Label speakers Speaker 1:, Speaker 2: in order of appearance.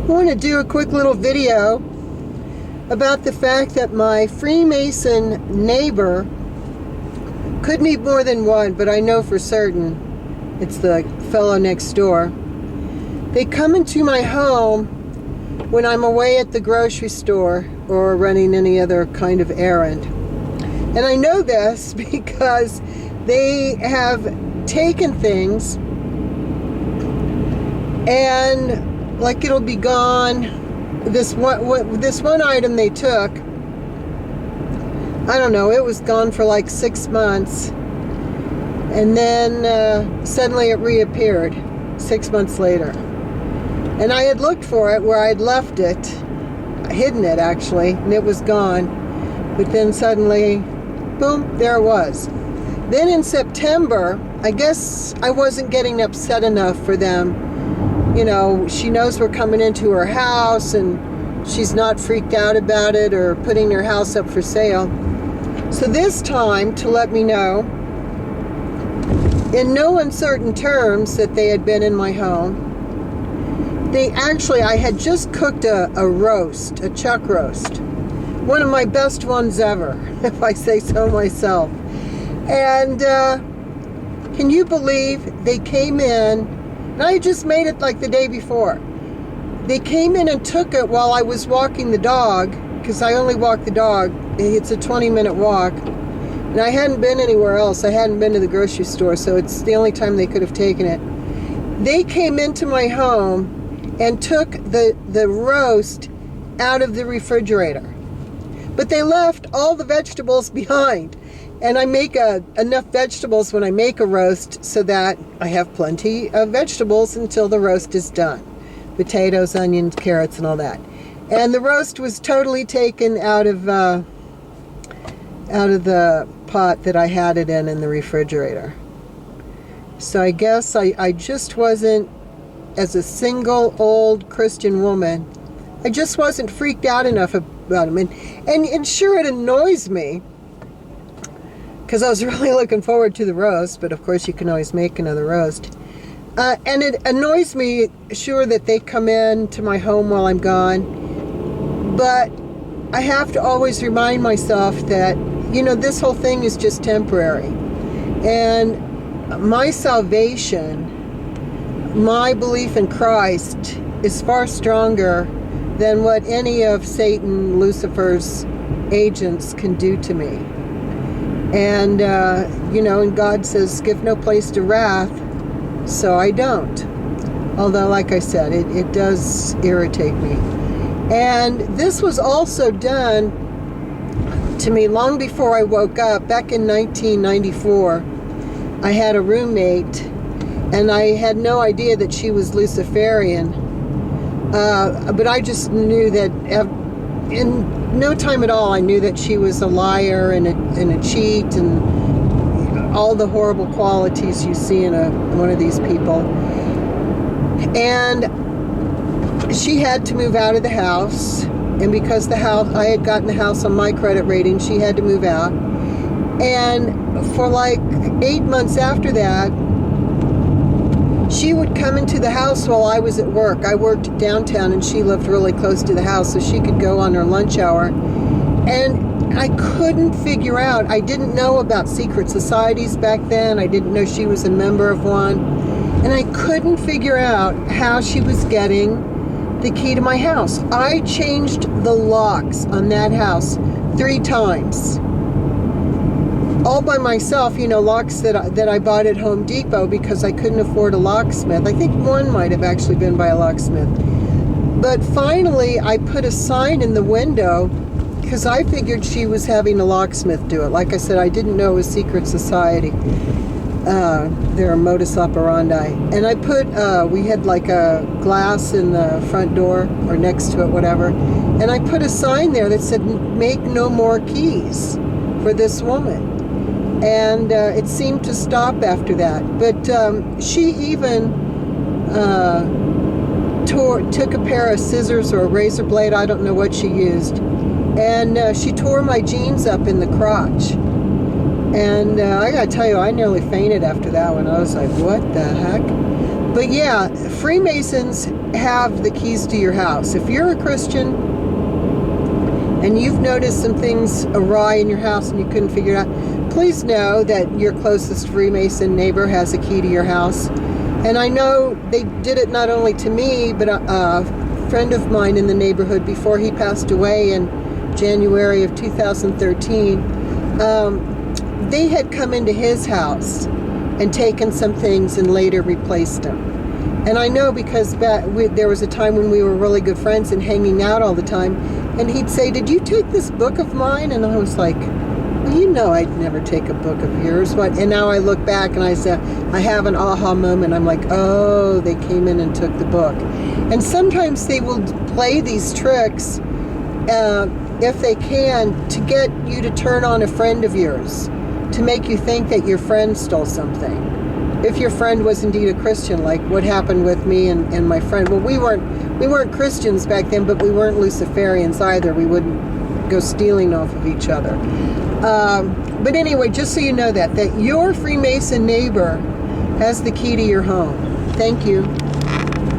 Speaker 1: I want to do a quick little video about the fact that my Freemason neighbor, could be more than one, but I know for certain it's the fellow next door. They come into my home when I'm away at the grocery store or running any other kind of errand. And I know this because they have taken things and like it'll be gone. This one item they took, I don't know, it was gone for like 6 months, and then suddenly it reappeared 6 months later. And I had looked for it where I'd left it, hidden it actually, and it was gone. But then suddenly, boom, there it was. Then in September, I guess I wasn't getting upset enough for them. You know, she knows we're coming into her house and she's not freaked out about it or putting her house up for sale. So this time, to let me know, in no uncertain terms, that they had been in my home. I had just cooked a roast, a chuck roast. One of my best ones ever, if I say so myself. And can you believe they came in? And I just made it like the day before. They came in and took it while I was walking the dog, because I only walk the dog. It's a 20-minute walk. And I hadn't been anywhere else. I hadn't been to the grocery store, so it's the only time they could have taken it. They came into my home and took the roast out of the refrigerator. But they left all the vegetables behind. And I make enough vegetables when I make a roast so that I have plenty of vegetables until the roast is done. Potatoes, onions, carrots, and all that. And the roast was totally taken out of the pot that I had it in the refrigerator. So I guess I just wasn't, as a single old Christian woman, I just wasn't freaked out enough about them. And sure, it annoys me, because I was really looking forward to the roast, but of course you can always make another roast. And it annoys me, sure, that they come in to my home while I'm gone, but I have to always remind myself that, you know, this whole thing is just temporary. And my salvation, my belief in Christ, is far stronger than what any of Satan, Lucifer's agents can do to me. And, you know, and God says, give no place to wrath, so I don't. Although, like I said, it does irritate me. And this was also done to me long before I woke up. Back in 1994, I had a roommate, and I had no idea that she was Luciferian. But I just knew that in no time at all, I knew that she was a liar and a cheat and all the horrible qualities you see in one of these people. And she had to move out of the house, and because I had gotten the house on my credit rating, she had to move out. And for like 8 months after that, she would come into the house while I was at work. I worked downtown and she lived really close to the house, so she could go on her lunch hour. And I couldn't figure out, I didn't know about secret societies back then. I didn't know she was a member of one. And I couldn't figure out how she was getting the key to my house. I changed the locks on that house 3 times. All by myself, you know, locks that I bought at Home Depot because I couldn't afford a locksmith. I think one might have actually been by a locksmith. But finally, I put a sign in the window because I figured she was having a locksmith do it. Like I said, I didn't know it was secret society. They're a modus operandi. And I put, we had like a glass in the front door or next to it, whatever. And I put a sign there that said, make no more keys for this woman. And it seemed to stop after that. But she even took a pair of scissors or a razor blade, I don't know what she used, and she tore my jeans up in the crotch. And I gotta tell you, I nearly fainted after that one. I was like, what the heck? But yeah, Freemasons have the keys to your house. If you're a Christian and you've noticed some things awry in your house and you couldn't figure it out, please know that your closest Freemason neighbor has a key to your house. And I know they did it not only to me, but a friend of mine in the neighborhood before he passed away in January of 2013. They had come into his house and taken some things and later replaced them. And I know because there was a time when we were really good friends and hanging out all the time, and he'd say, "Did you take this book of mine?" And I was like, "Well, you know I'd never take a book of yours." And now I look back and I say, I have an aha moment. I'm like, oh, they came in and took the book. And sometimes they will play these tricks, if they can, to get you to turn on a friend of yours, to make you think that your friend stole something. If your friend was indeed a Christian, like what happened with me and my friend. Well, we weren't Christians back then, but we weren't Luciferians either. We wouldn't go stealing off of each other. But anyway, just so you know that your Freemason neighbor has the key to your home. Thank you.